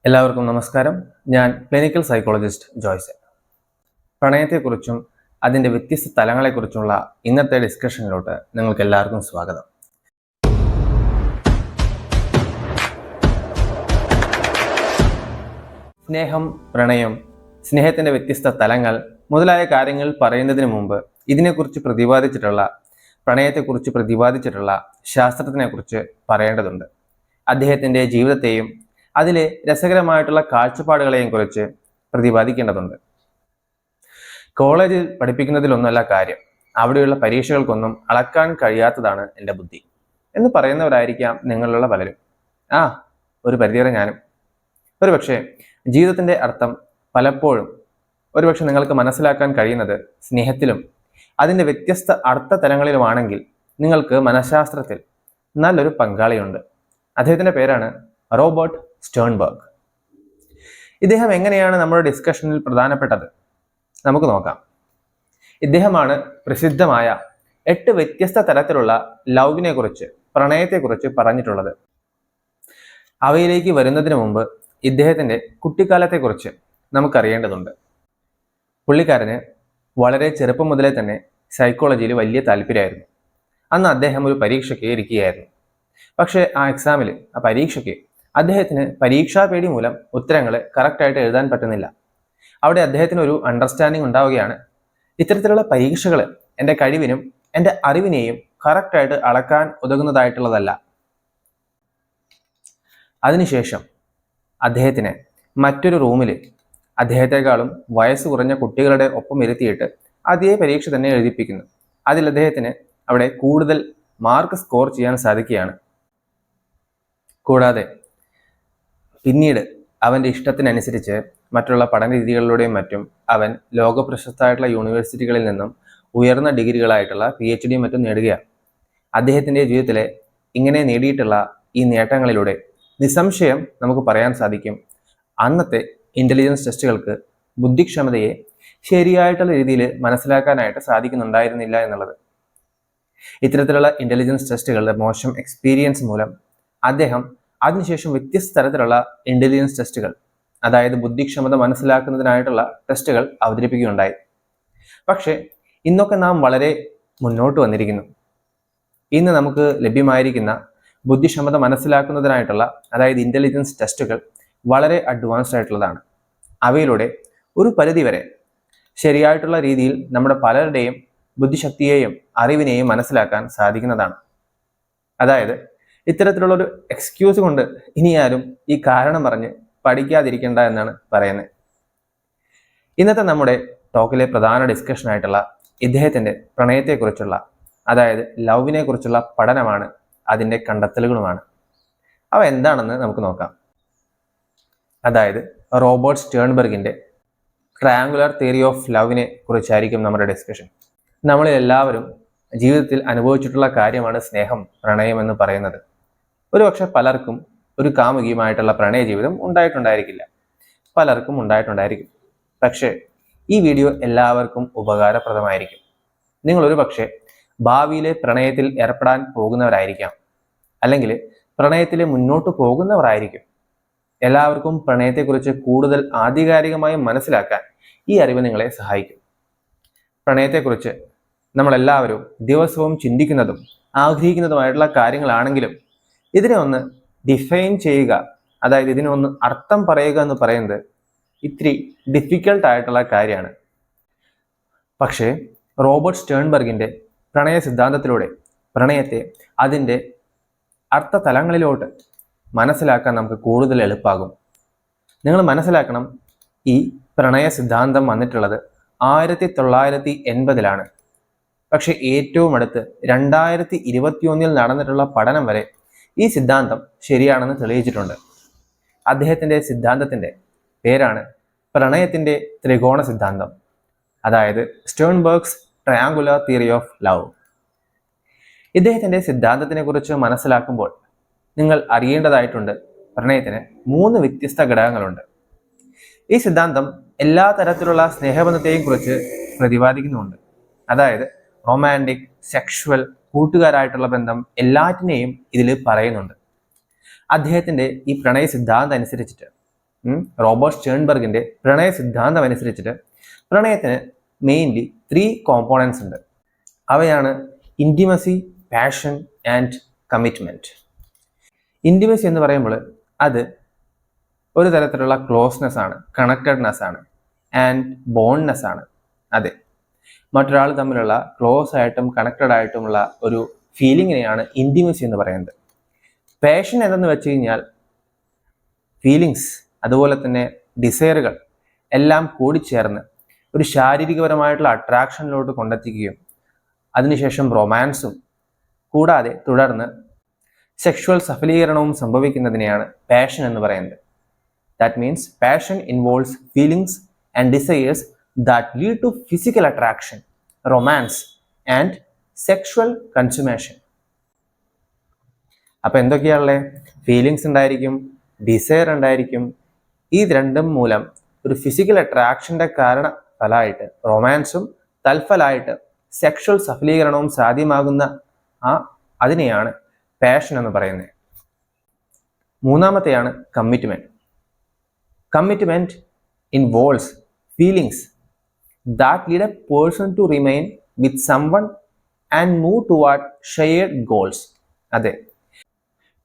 എല്ലാവർക്കും നമസ്കാരം. ഞാൻ ക്ലിനിക്കൽ സൈക്കോളജിസ്റ്റ് ജോയ്സൺ. പ്രണയത്തെക്കുറിച്ചും അതിൻ്റെ വ്യത്യസ്ത തലങ്ങളെക്കുറിച്ചുള്ള ഇന്നത്തെ ഡിസ്കഷനിലോട്ട് നിങ്ങൾക്ക് എല്ലാവർക്കും സ്വാഗതം. സ്നേഹം, പ്രണയം, സ്നേഹത്തിൻ്റെ വ്യത്യസ്ത തലങ്ങൾ മുതലായ കാര്യങ്ങൾ പറയുന്നതിന് മുമ്പ് ഇതിനെക്കുറിച്ച് പ്രതിപാദിച്ചിട്ടുള്ള പ്രണയത്തെക്കുറിച്ച് പ്രതിപാദിച്ചിട്ടുള്ള ശാസ്ത്രത്തിനെക്കുറിച്ച് പറയേണ്ടതുണ്ട്. അദ്ദേഹത്തിൻ്റെ ജീവിതത്തെയും അതിലെ രസകരമായിട്ടുള്ള കാഴ്ചപ്പാടുകളെയും കുറിച്ച് പ്രതിപാദിക്കേണ്ടതുണ്ട്. കോളേജിൽ പഠിപ്പിക്കുന്നതിലൊന്നുമല്ല കാര്യം, അവിടെയുള്ള പരീക്ഷകൾക്കൊന്നും അളക്കാൻ കഴിയാത്തതാണ് എൻ്റെ ബുദ്ധി എന്ന് പറയുന്നവരായിരിക്കാം നിങ്ങളിലുള്ള പലരും. ഒരു പരിധിവരെ ഞാനും. ഒരുപക്ഷെ ജീവിതത്തിൻ്റെ അർത്ഥം പലപ്പോഴും ഒരുപക്ഷെ നിങ്ങൾക്ക് മനസ്സിലാക്കാൻ കഴിയുന്നത് സ്നേഹത്തിലും അതിൻ്റെ വ്യത്യസ്ത അർത്ഥ തലങ്ങളിലുമാണെങ്കിൽ നിങ്ങൾക്ക് മനഃശാസ്ത്രത്തിൽ നല്ലൊരു പങ്കാളിയുണ്ട്. അദ്ദേഹത്തിൻ്റെ പേരാണ് റോബർട്ട് സ്റ്റേൺബർഗ്. ഇദ്ദേഹം എങ്ങനെയാണ് നമ്മുടെ ഡിസ്കഷനിൽ പ്രധാനപ്പെട്ടത് നമുക്ക് നോക്കാം. ഇദ്ദേഹമാണ് പ്രസിദ്ധമായ 8 വ്യത്യസ്ത തരത്തിലുള്ള ലവിനെ കുറിച്ച്, പ്രണയത്തെക്കുറിച്ച് പറഞ്ഞിട്ടുള്ളത്. അവയിലേക്ക് വരുന്നതിന് മുമ്പ് ഇദ്ദേഹത്തിൻ്റെ കുട്ടിക്കാലത്തെക്കുറിച്ച് നമുക്കറിയേണ്ടതുണ്ട്. പുള്ളിക്കാരന് വളരെ ചെറുപ്പം മുതലേ തന്നെ സൈക്കോളജിയിൽ വലിയ താല്പര്യമായിരുന്നു. അന്ന് അദ്ദേഹം ഒരു പരീക്ഷയ്ക്ക് ഇരിക്കുകയായിരുന്നു. പക്ഷേ ആ പരീക്ഷയ്ക്ക് അദ്ദേഹത്തിന് പരീക്ഷാ പേടി മൂലം ഉത്തരങ്ങൾ കറക്റ്റായിട്ട് എഴുതാൻ പറ്റുന്നില്ല. അവിടെ അദ്ദേഹത്തിന് ഒരു അണ്ടർസ്റ്റാൻഡിങ് ഉണ്ടാവുകയാണ്, ഇത്തരത്തിലുള്ള പരീക്ഷകൾ എൻ്റെ കഴിവിനും എൻ്റെ അറിവിനെയും കറക്റ്റായിട്ട് അളക്കാൻ ഉതകുന്നതായിട്ടുള്ളതല്ല. അതിനുശേഷം അദ്ദേഹത്തിന് മറ്റൊരു റൂമിൽ അദ്ദേഹത്തെക്കാളും വയസ്സ് കുറഞ്ഞ കുട്ടികളുടെ ഒപ്പം ഇരുത്തിയിട്ട് അതേ പരീക്ഷ തന്നെ എഴുതിപ്പിക്കുന്നു. അതിൽ അദ്ദേഹത്തിന് അവിടെ കൂടുതൽ മാർക്ക് സ്കോർ ചെയ്യാൻ സാധിക്കുകയാണ്. കൂടാതെ പിന്നീട് അവൻ്റെ ഇഷ്ടത്തിനനുസരിച്ച് മറ്റുള്ള പഠന രീതികളിലൂടെയും മറ്റും അവൻ ലോകപ്രശസ്തമായിട്ടുള്ള യൂണിവേഴ്സിറ്റികളിൽ നിന്നും ഉയർന്ന ഡിഗ്രികളായിട്ടുള്ള PhD മറ്റും നേടുകയാണ്. അദ്ദേഹത്തിൻ്റെ ജീവിതത്തിലെ ഇങ്ങനെ നേടിയിട്ടുള്ള ഈ നേട്ടങ്ങളിലൂടെ നിസ്സംശയം നമുക്ക് പറയാൻ സാധിക്കും, അന്നത്തെ ഇൻ്റലിജൻസ് ടെസ്റ്റുകൾക്ക് ബുദ്ധിക്ഷമതയെ ശരിയായിട്ടുള്ള രീതിയിൽ മനസ്സിലാക്കാനായിട്ട് സാധിക്കുന്നുണ്ടായിരുന്നില്ല എന്നുള്ളത്. ഇത്തരത്തിലുള്ള ഇൻ്റലിജൻസ് ടെസ്റ്റുകളുടെ മോശം എക്സ്പീരിയൻസ് മൂലം അദ്ദേഹം അതിനുശേഷം വ്യത്യസ്ത തരത്തിലുള്ള ഇൻ്റലിജൻസ് ടെസ്റ്റുകൾ, അതായത് ബുദ്ധിക്ഷമത മനസ്സിലാക്കുന്നതിനായിട്ടുള്ള ടെസ്റ്റുകൾ അവതരിപ്പിക്കുകയുണ്ടായി. പക്ഷേ ഇന്നൊക്കെ നാം വളരെ മുന്നോട്ട് വന്നിരിക്കുന്നു. ഇന്ന് നമുക്ക് ലഭ്യമായിരിക്കുന്ന ബുദ്ധിക്ഷമത മനസ്സിലാക്കുന്നതിനായിട്ടുള്ള, അതായത് ഇൻ്റലിജൻസ് ടെസ്റ്റുകൾ വളരെ അഡ്വാൻസ്ഡ് ആയിട്ടുള്ളതാണ്. അവയിലൂടെ ഒരു പരിധിവരെ ശരിയായിട്ടുള്ള രീതിയിൽ നമ്മുടെ പലരുടെയും ബുദ്ധിശക്തിയെയും അറിവിനെയും മനസ്സിലാക്കാൻ സാധിക്കുന്നതാണ്. അതായത് ഇത്തരത്തിലുള്ളൊരു എക്സ്ക്യൂസ് കൊണ്ട് ഇനി ആരും ഈ കാരണം പറഞ്ഞ് പഠിക്കാതിരിക്കേണ്ട എന്നാണ് പറയുന്നത്. ഇന്നത്തെ നമ്മുടെ ടോക്കിലെ പ്രധാന ഡിസ്കഷനായിട്ടുള്ള ഇദ്ദേഹത്തിൻ്റെ പ്രണയത്തെക്കുറിച്ചുള്ള, അതായത് ലവിനെ കുറിച്ചുള്ള പഠനമാണ്, അതിൻ്റെ കണ്ടെത്തലുകളുമാണ്. അവ എന്താണെന്ന് നമുക്ക് നോക്കാം. അതായത് റോബർട്ട് സ്റ്റേൺബർഗിൻ്റെ ട്രയാങ്കുലർ തിയറി ഓഫ് ലവിനെ കുറിച്ചായിരിക്കും നമ്മുടെ ഡിസ്കഷൻ. നമ്മളിൽ എല്ലാവരും ജീവിതത്തിൽ അനുഭവിച്ചിട്ടുള്ള കാര്യമാണ് സ്നേഹം, പ്രണയം എന്ന് പറയുന്നത്. ഒരുപക്ഷെ പലർക്കും ഒരു കാമുകിയുമായിട്ടുള്ള പ്രണയ ജീവിതം ഉണ്ടായിട്ടുണ്ടായിരിക്കില്ല, പലർക്കും ഉണ്ടായിട്ടുണ്ടായിരിക്കും. പക്ഷേ ഈ വീഡിയോ എല്ലാവർക്കും ഉപകാരപ്രദമായിരിക്കും. നിങ്ങൾ ഒരു പക്ഷേ ഭാവിയിലെ പ്രണയത്തിൽ ഏർപ്പെടാൻ പോകുന്നവരായിരിക്കാം, അല്ലെങ്കിൽ പ്രണയത്തിൽ മുന്നോട്ട് പോകുന്നവരായിരിക്കും. എല്ലാവർക്കും പ്രണയത്തെക്കുറിച്ച് കൂടുതൽ ആധികാരികമായി മനസ്സിലാക്കാൻ ഈ അറിവ് നിങ്ങളെ സഹായിക്കും. പ്രണയത്തെക്കുറിച്ച് നമ്മളെല്ലാവരും ദിവസവും ചിന്തിക്കുന്നതും ആഗ്രഹിക്കുന്നതുമായിട്ടുള്ള കാര്യങ്ങളാണെങ്കിലും ഇതിനെ ഒന്ന് ഡിഫൈൻ ചെയ്യുക, അതായത് ഇതിനെ ഒന്ന് അർത്ഥം പറയുക എന്ന് പറയുന്നത് ഇത്തിരി ഡിഫിക്കൽട്ടായിട്ടുള്ള കാര്യമാണ്. പക്ഷേ റോബർട്ട് സ്റ്റേൺബർഗിൻ്റെ പ്രണയ സിദ്ധാന്തത്തിലൂടെ പ്രണയത്തെ അതിൻ്റെ അർത്ഥതലങ്ങളിലോട്ട് മനസ്സിലാക്കാൻ നമുക്ക് കൂടുതൽ എളുപ്പമാകും. നിങ്ങൾ മനസ്സിലാക്കണം, ഈ പ്രണയ സിദ്ധാന്തം വന്നിട്ടുള്ളത് 1980-ലാണ്. പക്ഷെ ഏറ്റവും അടുത്ത് 2021 നടന്നിട്ടുള്ള പഠനം വരെ ഈ സിദ്ധാന്തം ശരിയാണെന്ന് തെളിയിച്ചിട്ടുണ്ട്. അദ്ദേഹത്തിൻ്റെ സിദ്ധാന്തത്തിൻ്റെ പേരാണ് പ്രണയത്തിൻ്റെ ത്രികോണ സിദ്ധാന്തം, അതായത് Sternberg's triangular theory of love. ഇദ്ദേഹത്തിൻ്റെ സിദ്ധാന്തത്തിനെ കുറിച്ച് മനസ്സിലാക്കുമ്പോൾ നിങ്ങൾ അറിയേണ്ടതായിട്ടുണ്ട്, പ്രണയത്തിന് 3 വ്യത്യസ്ത ഘടകങ്ങളുണ്ട്. ഈ സിദ്ധാന്തം എല്ലാ തരത്തിലുള്ള സ്നേഹബന്ധത്തെയും കുറിച്ച് പ്രതിപാദിക്കുന്നുണ്ട്. അതായത് റൊമാൻറ്റിക്, സെക്ഷുവൽ, കൂട്ടുകാരായിട്ടുള്ള ബന്ധം എല്ലാറ്റിനെയും ഇതിൽ പറയുന്നുണ്ട്. അദ്ദേഹത്തിൻ്റെ ഈ പ്രണയ സിദ്ധാന്തം അനുസരിച്ചിട്ട് റോബർട്ട് സ്റ്റേൺബർഗിന്റെ പ്രണയ സിദ്ധാന്തം അനുസരിച്ചിട്ട് പ്രണയത്തിന് മെയിൻലി 3 കോമ്പോണൻസ് ഉണ്ട്. അവയാണ് intimacy, passion and commitment. Intimacy എന്ന് പറയുമ്പോൾ അത് ഒരു തരത്തിലുള്ള ക്ലോസ്നെസ് ആണ്, കണക്റ്റഡ്നെസ് ആണ് ആൻഡ് ബോണ്ട്നെസ് ആണ്. അതെ, മറ്റൊരാൾ തമ്മിലുള്ള ക്ലോസ് ആയിട്ടും കണക്റ്റഡ് ആയിട്ടുമുള്ള ഒരു ഫീലിങ്ങിനെയാണ് ഇൻറ്റിമസി എന്ന് പറയുന്നത്. പാഷൻ എന്തെന്ന് വെച്ച് കഴിഞ്ഞാൽ ഫീലിങ്സ് അതുപോലെ തന്നെ ഡിസയറുകൾ എല്ലാം കൂടിച്ചേർന്ന് ഒരു ശാരീരികപരമായിട്ടുള്ള അട്രാക്ഷനിലോട്ട് കൊണ്ടെത്തിക്കുകയും അതിനുശേഷം റൊമാൻസും കൂടാതെ തുടർന്ന് സെക്ഷുവൽ സഫലീകരണവും സംഭവിക്കുന്നതിനെയാണ് പാഷൻ എന്ന് പറയുന്നത്. That means passion involves feelings and desires that lead to physical attraction, romance and sexual consummation. അപ്പം എന്തൊക്കെയാണല്ലേ? ഫീലിങ്സ് ഉണ്ടായിരിക്കും, ഡിസയർ ഉണ്ടായിരിക്കും. ഈ രണ്ടും മൂലം ഒരു ഫിസിക്കൽ അട്രാക്ഷൻ്റെ ഫലമായിട്ട് റൊമാൻസും തൽഫലമായിട്ട് സെക്ഷുവൽ സഫലീകരണവും സാധ്യമാകുന്ന അതിനെയാണ് പാഷൻ എന്ന് പറയുന്നത്. മൂന്നാമത്തെയാണ് commitment. Commitment involves feelings that lead a person to remain with someone and move toward shared goals. അതെ,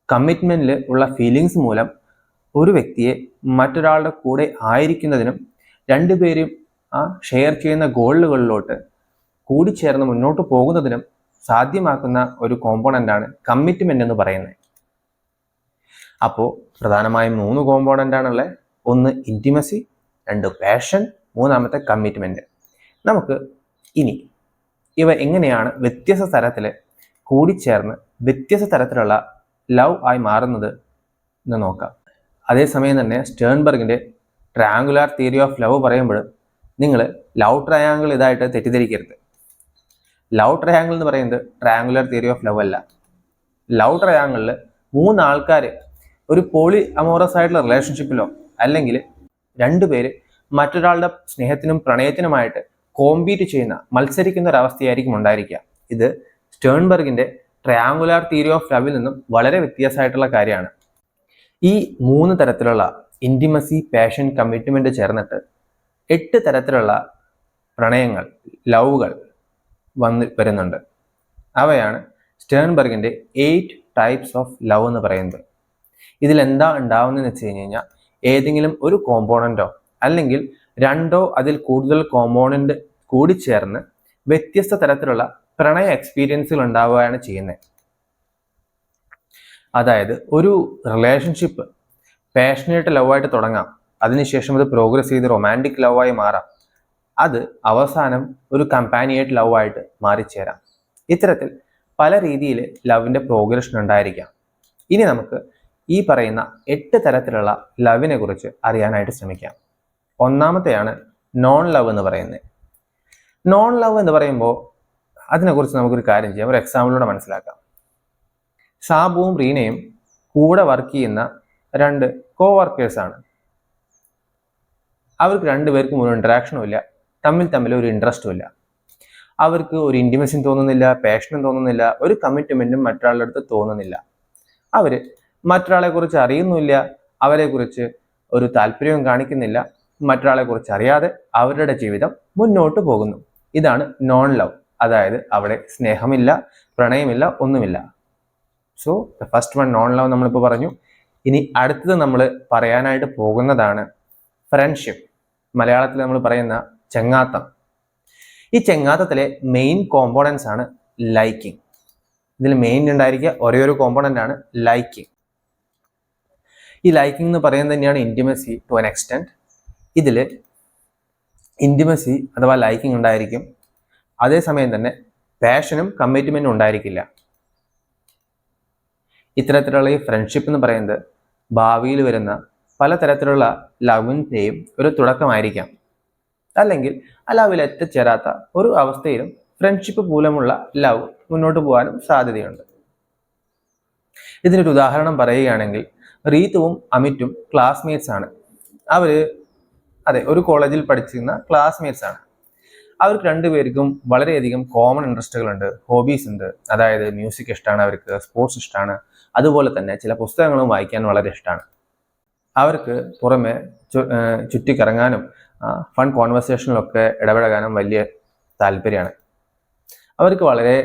കമ്മിറ്റ്മെൻറ്റിൽ ഉള്ള ഫീലിങ്സ് മൂലം ഒരു വ്യക്തിയെ മറ്റൊരാളുടെ കൂടെ ആയിരിക്കുന്നതിനും രണ്ടുപേരും ഷെയർ ചെയ്യുന്ന ഗോളുകളിലോട്ട് കൂടിച്ചേർന്ന് മുന്നോട്ട് പോകുന്നതിനും സാധ്യമാക്കുന്ന ഒരു കോമ്പോണൻ്റാണ് കമ്മിറ്റ്മെൻ്റ് എന്ന് പറയുന്നത്. അപ്പോൾ പ്രധാനമായും 3 കോമ്പോണൻ്റാണുള്ളത്. ഒന്ന് ഇൻറ്റിമസി, 2 പാഷൻ, 3 കമ്മിറ്റ്മെൻറ്റ്. നമുക്ക് ഇനി ഇവ എങ്ങനെയാണ് വ്യത്യസ്ത തരത്തിൽ കൂടിച്ചേർന്ന് വ്യത്യസ്ത തരത്തിലുള്ള ലവ് ആയി മാറുന്നത് എന്ന് നോക്കാം. അതേസമയം തന്നെ സ്റ്റേൺബർഗിൻ്റെ ട്രയാങ്കുലാർ തിയറി ഓഫ് ലവ് പറയുമ്പോൾ നിങ്ങൾ ലവ് ട്രയാങ്കിൾ ഇതായിട്ട് തെറ്റിദ്ധരിക്കരുത്. ലവ് ട്രയാങ്കിൾ എന്ന് പറയുന്നത് ട്രയാങ്കുലർ തിയറി ഓഫ് ലവ് അല്ല. ലവ് ട്രയാങ്കിളിൽ 3 ആൾക്കാർ ഒരു പോളി അമോറസ് ആയിട്ടുള്ള റിലേഷൻഷിപ്പിലോ അല്ലെങ്കിൽ 2 പേര് മറ്റൊരാളുടെ സ്നേഹത്തിനും പ്രണയത്തിനുമായിട്ട് കോമ്പീറ്റ് ചെയ്യുന്ന, മത്സരിക്കുന്ന ഒരവസ്ഥയായിരിക്കും ഉണ്ടായിരിക്കുക. ഇത് സ്റ്റേൺബർഗിൻ്റെ ട്രയാങ്കുലാർ തിയറി ഓഫ് ലവിൽ നിന്നും വളരെ വ്യത്യാസമായിട്ടുള്ള കാര്യമാണ്. ഈ 3 തരത്തിലുള്ള ഇൻറ്റിമസി, പാഷൻ, കമ്മിറ്റ്മെൻറ്റ് ചേർന്നിട്ട് 8 തരത്തിലുള്ള പ്രണയങ്ങൾ, ലവുകൾ വരുന്നുണ്ട്. അവയാണ് സ്റ്റേൺബർഗിൻ്റെ 8 ടൈപ്സ് ഓഫ് ലവ് എന്ന് പറയുന്നത്. ഇതിലെന്താ ഉണ്ടാവുന്നതെന്ന് വെച്ച് കഴിഞ്ഞാൽ ഏതെങ്കിലും ഒരു കോമ്പോണൻറ്റോ അല്ലെങ്കിൽ 2 അതിൽ കൂടുതൽ കോമ്പോണൻറ്റ് കൂടിച്ചേർന്ന് വ്യത്യസ്ത തരത്തിലുള്ള പ്രണയ എക്സ്പീരിയൻസുകൾ ഉണ്ടാവുകയാണ് ചെയ്യുന്നത്. അതായത് ഒരു റിലേഷൻഷിപ്പ് പാഷനേറ്റ് ലവായിട്ട് തുടങ്ങാം, അതിനുശേഷം അത് പ്രോഗ്രസ് ചെയ്ത് റൊമാൻറ്റിക് ലവായി മാറാം, അത് അവസാനം ഒരു കമ്പാനിയേറ്റ് ലവായിട്ട് മാറിച്ചേരാം. ഇത്തരത്തിൽ പല രീതിയിൽ ലവിൻ്റെ പ്രോഗ്രഷൻ ഉണ്ടായിരിക്കാം. ഇനി നമുക്ക് ഈ പറയുന്ന 8 തരത്തിലുള്ള ലവിനെ കുറിച്ച് അറിയാനായിട്ട് ശ്രമിക്കാം. ഒന്നാമത്തെയാണ് നോൺ ലവ് എന്ന് പറയുന്നത്. നോൺ ലവ് എന്ന് പറയുമ്പോൾ അതിനെക്കുറിച്ച് നമുക്കൊരു കാര്യം ചെയ്യാം, ഒരു എക്സാമ്പിളിലൂടെ മനസ്സിലാക്കാം. സാബുവും റീനയും കൂടെ വർക്ക് ചെയ്യുന്ന 2 കോവർക്കേഴ്സാണ്. അവർക്ക് 2 പേർക്കും ഒരു ഇൻട്രാക്ഷനും ഇല്ല, തമ്മിൽ ഒരു ഇൻട്രസ്റ്റും ഇല്ല. അവർക്ക് ഒരു ഇൻറ്റിമസിയും തോന്നുന്നില്ല, പാഷനും തോന്നുന്നില്ല, ഒരു കമ്മിറ്റ്മെൻറ്റും മറ്റൊരാളുടെ അടുത്ത് തോന്നുന്നില്ല. അവർ മറ്റൊരാളെക്കുറിച്ച് അറിയുന്നില്ല, അവരെക്കുറിച്ച് ഒരു താല്പര്യവും കാണിക്കുന്നില്ല, മറ്റൊരാളെക്കുറിച്ച് അറിയാതെ അവരുടെ ജീവിതം മുന്നോട്ട് പോകുന്നു. ഇതാണ് നോൺ ലവ്. അതായത് അവിടെ സ്നേഹമില്ല, പ്രണയമില്ല, ഒന്നുമില്ല. So the first one non love നമ്മളിപ്പോൾ പറഞ്ഞു. ഇനി അടുത്തത് നമ്മൾ പറയാനായിട്ട് പോകുന്നതാണ് ഫ്രണ്ട്ഷിപ്പ്. മലയാളത്തിൽ നമ്മൾ പറയുന്ന ചെങ്ങാത്തം. ഈ ചെങ്ങാത്തത്തിലെ മെയിൻ കോമ്പോണൻസ് ആണ് ലൈക്കിങ്. ഇതിൽ മെയിൻ ഉണ്ടായിരിക്കുക ഒരേ ഒരു കോമ്പോണൻ്റ് ആണ് ലൈക്കിങ്. ഈ ലൈക്കിംഗ് എന്ന് പറയുന്നത് തന്നെയാണ് ഇൻറ്റിമസി ടു ആൻ എക്സ്റ്റെൻറ്റ്. ഇതിൽ ഇൻറ്റിമസി അഥവാ ലൈക്കിംഗ് ഉണ്ടായിരിക്കും, അതേസമയം തന്നെ പാഷനും കമ്മിറ്റ്മെൻറ്റും ഉണ്ടായിരിക്കില്ല. ഇത്തരത്തിലുള്ള ഈ ഫ്രണ്ട്ഷിപ്പ് എന്ന് പറയുന്നത് ഭാവിയിൽ വരുന്ന പലതരത്തിലുള്ള ലവിൻ്റെയും ഒരു തുടക്കമായിരിക്കാം. അല്ലെങ്കിൽ ആ ലവിൽ എത്തിച്ചേരാത്ത ഒരു അവസ്ഥയിലും ഫ്രണ്ട്ഷിപ്പ് മൂലമുള്ള ലവ് മുന്നോട്ട് പോകാനും സാധ്യതയുണ്ട്. ഇതിനൊരു ഉദാഹരണം പറയുകയാണെങ്കിൽ റീത്തുവും അമിറ്റും ക്ലാസ്മേറ്റ്സ് ആണ്. അവർ ഒരു കോളേജിൽ പഠിച്ചിരുന്ന ക്ലാസ്മേറ്റ്സ് ആണ്. അവർക്ക് 2 പേർക്കും വളരെയധികം കോമൺ ഇൻട്രസ്റ്റുകളുണ്ട്, ഹോബീസ് ഉണ്ട്. അതായത് മ്യൂസിക് ഇഷ്ടമാണ്, അവർക്ക് സ്പോർട്സ് ഇഷ്ടമാണ്, അതുപോലെ തന്നെ ചില പുസ്തകങ്ങളും വായിക്കാൻ വളരെ ഇഷ്ടമാണ്. അവർക്ക് പുറമെ ചുറ്റിക്കറങ്ങാനും ഫൺ കോൺവെർസേഷനിലൊക്കെ ഇടപഴകാനും വലിയ താല്പര്യമാണ്. അവർക്ക് വളരെ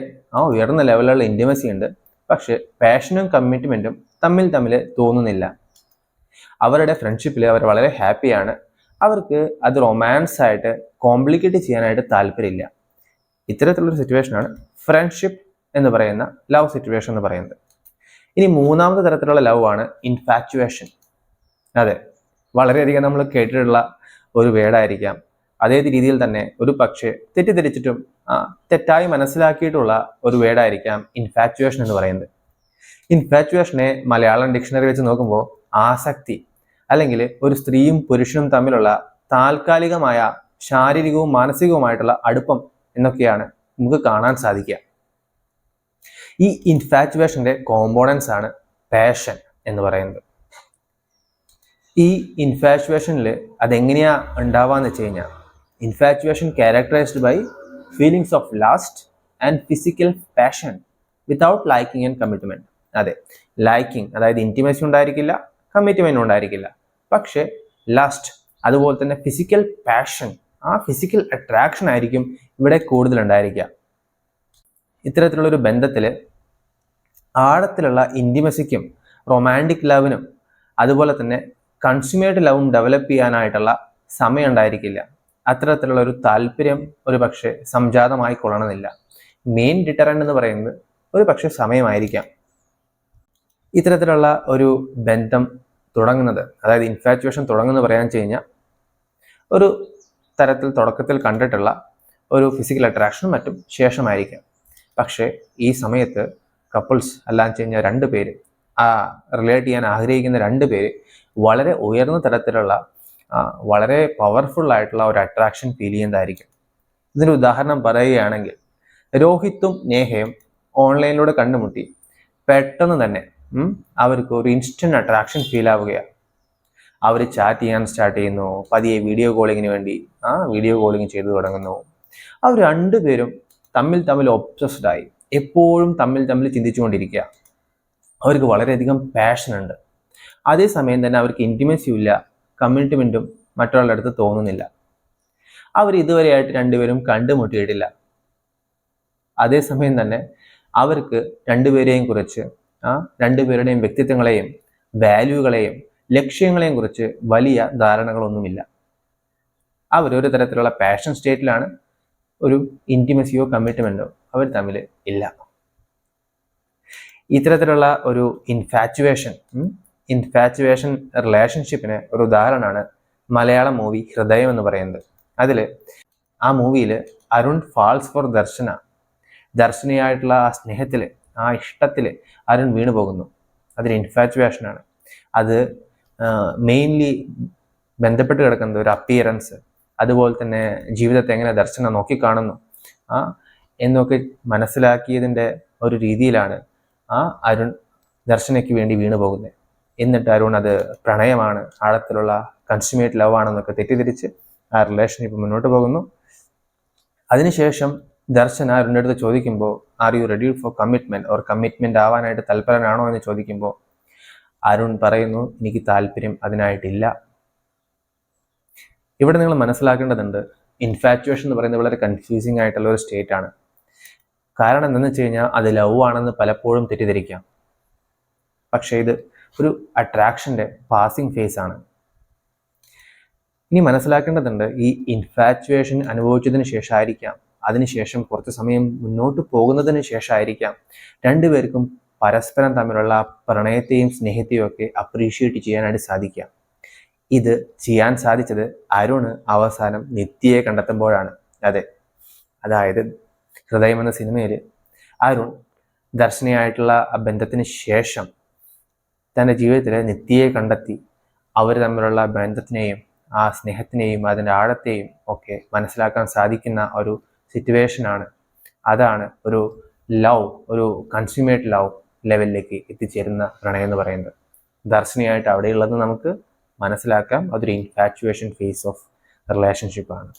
ഉയർന്ന ലെവലിലുള്ള ഇൻറ്റിമസി ഉണ്ട്. പക്ഷെ പാഷനും കമ്മിറ്റ്മെൻറ്റും തമ്മിൽ തോന്നുന്നില്ല. അവരുടെ ഫ്രണ്ട്ഷിപ്പിൽ അവർ വളരെ ഹാപ്പിയാണ്. അവർക്ക് അത് റൊമാൻസ് ആയിട്ട് കോംപ്ലിക്കേറ്റ് ചെയ്യാനായിട്ട് താല്പര്യമില്ല. ഇത്തരത്തിലുള്ളൊരു സിറ്റുവേഷനാണ് ഫ്രണ്ട്ഷിപ്പ് എന്ന് പറയുന്ന ലവ് സിറ്റുവേഷൻ എന്ന് പറയുന്നത്. ഇനി മൂന്നാമത്തെ തരത്തിലുള്ള ലവ് ആണ് ഇൻഫാറ്റുവേഷൻ. അതെ, വളരെയധികം നമ്മൾ കേട്ടിട്ടുള്ള ഒരു വേർഡായിരിക്കാം. അതേ രീതിയിൽ തന്നെ ഒരു പക്ഷേ തെറ്റിദ്ധരിച്ചിട്ടും തെറ്റായി മനസ്സിലാക്കിയിട്ടുള്ള ഒരു വേർഡായിരിക്കാം ഇൻഫാറ്റുവേഷൻ എന്ന് പറയുന്നത്. ഇൻഫാറ്റുവേഷനെ മലയാളം ഡിക്ഷണറി വെച്ച് നോക്കുമ്പോൾ ആസക്തി, അല്ലെങ്കിൽ ഒരു സ്ത്രീയും പുരുഷനും തമ്മിലുള്ള താൽക്കാലികമായ ശാരീരികവും മാനസികവുമായിട്ടുള്ള അടുപ്പം എന്നൊക്കെയാണ് നമുക്ക് കാണാൻ സാധിക്കുക. ഈ ഇൻഫാറ്റുവേഷന്റെ കോമ്പോണൻസ് ആണ് പാഷൻ എന്ന് പറയുന്നത്. ഈ ഇൻഫാറ്റുവേഷനിൽ അതെങ്ങനെയാ ഉണ്ടാവാന്ന് വെച്ച് കഴിഞ്ഞാൽ, infatuation characterised by feelings of lust and physical passion without liking and commitment. അതെ, ലൈക്കിംഗ് അതായത് ഇൻറ്റിമസി ഉണ്ടായിരിക്കില്ല, കമ്മിറ്റ്മെന്റ് ഉണ്ടായിരിക്കില്ല. പക്ഷേ ലസ്റ്റ് അതുപോലെ തന്നെ ഫിസിക്കൽ പാഷൻ, ഫിസിക്കൽ അട്രാക്ഷൻ ആയിരിക്കും ഇവിടെ കൂടുതൽ ഉണ്ടായിരിക്കുക. ഇത്തരത്തിലുള്ളൊരു ബന്ധത്തിൽ ആഴത്തിലുള്ള ഇൻറ്റിമസിക്കും റൊമാൻറ്റിക് ലവിനും അതുപോലെ തന്നെ കൺസ്യൂമേറ്റ് ലവും ഡെവലപ്പ് ചെയ്യാനായിട്ടുള്ള സമയം ഉണ്ടായിരിക്കില്ല. അത്തരത്തിലുള്ള ഒരു താല്പര്യം ഒരു പക്ഷേ സംജാതമായി കൊള്ളണമെന്നില്ല. മെയിൻ ഡിറ്ററൻ്റ് എന്ന് പറയുന്നത് ഒരു പക്ഷേ സമയമായിരിക്കാം. ഇത്തരത്തിലുള്ള ഒരു ബന്ധം തുടങ്ങുന്നത്, അതായത് ഇൻഫാറ്റുവേഷൻ തുടങ്ങുന്നത് പറയാൻ വെച്ച് കഴിഞ്ഞാൽ, ഒരു തരത്തിൽ തുടക്കത്തിൽ കണ്ടിട്ടുള്ള ഒരു ഫിസിക്കൽ അട്രാക്ഷനും മറ്റും ശേഷമായിരിക്കാം. പക്ഷേ ഈ സമയത്ത് കപ്പിൾസ് അല്ലാന്ന് വെച്ച് കഴിഞ്ഞാൽ രണ്ടുപേര് റിലേറ്റ് ചെയ്യാൻ ആഗ്രഹിക്കുന്ന രണ്ടുപേര് വളരെ ഉയർന്ന തരത്തിലുള്ള വളരെ പവർഫുൾ ആയിട്ടുള്ള ഒരു അട്രാക്ഷൻ ഫീൽ ചെയ്യുന്നതായിരിക്കും. ഇതിന് ഉദാഹരണം പറയുകയാണെങ്കിൽ, രോഹിത്തും നേഹയും ഓൺലൈനിലൂടെ കണ്ടുമുട്ടി പെട്ടെന്ന് തന്നെ അവർക്ക് ഒരു ഇൻസ്റ്റന്റ് അട്രാക്ഷൻ ഫീൽ ആവുകയാണ്. അവർ ചാറ്റ് ചെയ്യാൻ സ്റ്റാർട്ട് ചെയ്യുന്നു, പതിയെ വീഡിയോ കോളിങ്ങിന് വേണ്ടി വീഡിയോ കോളിങ് ചെയ്തു തുടങ്ങുന്നു. അവർ രണ്ടുപേരും തമ്മിൽ ഒബ്സസ്ഡ് ആയി എപ്പോഴും തമ്മിൽ ചിന്തിച്ചുകൊണ്ടിരിക്കുക. അവർക്ക് വളരെയധികം പാഷൻ ഉണ്ട്. അതേസമയം തന്നെ അവർക്ക് ഇൻറ്റിമസിയും ഇല്ല, കമ്മിറ്റ്മെൻറ്റും മറ്റൊരാളുടെ അടുത്ത് തോന്നുന്നില്ല. അവർ ഇതുവരെയായിട്ട് രണ്ടുപേരും കണ്ടുമുട്ടിയിട്ടില്ല. അതേസമയം തന്നെ അവർക്ക് രണ്ടുപേരെയും കുറിച്ച് രണ്ടുപേരുടെയും വ്യക്തിത്വങ്ങളെയും വാല്യൂകളെയും ലക്ഷ്യങ്ങളെയും കുറിച്ച് വലിയ ധാരണകളൊന്നുമില്ല. അവരൊരു തരത്തിലുള്ള പാഷൻ സ്റ്റേറ്റിലാണ്. ഒരു ഇൻറ്റിമസിയോ കമ്മിറ്റ്മെൻറ്റോ അവർ തമ്മിൽ ഇല്ല. ഇത്തരത്തിലുള്ള ഒരു ഇൻഫാറ്റുവേഷൻ റിലേഷൻഷിപ്പിന് ഒരു ഉദാഹരണമാണ് മലയാളം മൂവി ഹൃദയം എന്ന് പറയുന്നത്. അതിൽ ആ മൂവിയിൽ അരുൺ ഫാൾസ് ഫോർ ദർശനയായിട്ടുള്ള ആ സ്നേഹത്തിൽ, ആ ഇഷ്ടത്തിൽ അരുൺ വീണു പോകുന്നു. അതൊരു ഇൻഫാറ്റുവേഷനാണ്. അത് മെയിൻലി ബന്ധപ്പെട്ട് കിടക്കുന്നത് ഒരു അപ്പിയറൻസ്, അതുപോലെ തന്നെ ജീവിതത്തെ എങ്ങനെ ദർശന നോക്കിക്കാണുന്നു എന്നൊക്കെ മനസ്സിലാക്കിയതിൻ്റെ ഒരു രീതിയിലാണ് അരുൺ ദർശനയ്ക്ക് വേണ്ടി വീണു പോകുന്നത്. എന്നിട്ട് അരുൺ അത് പ്രണയമാണ്, ആഴത്തിലുള്ള കൺസ്യൂമേറ്റ് ലവ് ആണെന്നൊക്കെ തെറ്റിദ്ധരിച്ച് ആ റിലേഷൻഷിപ്പ് മുന്നോട്ട് പോകുന്നു. അതിനുശേഷം ദർശന അരുണിൻ്റെ അടുത്ത് ചോദിക്കുമ്പോൾ, are you ready for commitment, or commitment ആവാനായിട്ട് തൽപരനാണോ എന്ന് ചോദിക്കുമ്പോൾ അരുൺ പറയുന്നു, എനിക്ക് താല്പര്യം അതിനായിട്ടില്ല. ഇവിടെ നിങ്ങൾ മനസ്സിലാക്കേണ്ടതുണ്ട്, ഇൻഫാറ്റുവേഷൻ എന്ന് പറയുന്നത് വളരെ കൺഫ്യൂസിങ് ആയിട്ടുള്ള ഒരു സ്റ്റേറ്റ് ആണ്. കാരണം എന്താണെന്ന് വെച്ച് കഴിഞ്ഞാൽ അത് ലവ് ആണെന്ന് പലപ്പോഴും തെറ്റിദ്ധരിക്കാം. പക്ഷേ ഇത് ഒരു അട്രാക്ഷൻ്റെ പാസിംഗ് ഫേസ് ആണ്. ഇനി മനസ്സിലാക്കേണ്ടതുണ്ട്, ഈ ഇൻഫാറ്റുവേഷൻ അനുഭവിച്ചതിന് ശേഷമായിരിക്കാം, അതിനുശേഷം കുറച്ച് സമയം മുന്നോട്ട് പോകുന്നതിന് ശേഷമായിരിക്കാം രണ്ടുപേർക്കും പരസ്പരം തമ്മിലുള്ള പ്രണയത്തെയും സ്നേഹത്തെയും ഒക്കെ അപ്രീഷിയേറ്റ് ചെയ്യാനായിട്ട് സാധിക്കാം. ഇത് ചെയ്യാൻ സാധിച്ചത് അരുണ് അവസാനം നിത്യയെ കണ്ടെത്തുമ്പോഴാണ്. അതായത് ഹൃദയം എന്ന സിനിമയിൽ അരുൺ ദർശനയായിട്ടുള്ള ആ ബന്ധത്തിന് ശേഷം തൻ്റെ ജീവിതത്തിലെ നിത്യയെ കണ്ടെത്തി അവർ തമ്മിലുള്ള ബന്ധത്തിനെയും ആ സ്നേഹത്തിനെയും അതിൻ്റെ ആഴത്തെയും ഒക്കെ മനസ്സിലാക്കാൻ സാധിക്കുന്ന ഒരു സിറ്റുവേഷനാണ്. അതാണ് ഒരു കൺസ്യൂമേറ്റ് ലവ് ലെവലിലേക്ക് എത്തിച്ചേരുന്ന പ്രണയം എന്ന് പറയുന്നത്. ദർശനയായിട്ട് അവിടെയുള്ളത് നമുക്ക് മനസ്സിലാക്കാം, അതൊരു ഇൻഫാറ്റുവേഷൻ ഫേസ് ഓഫ് റിലേഷൻഷിപ്പാണ്.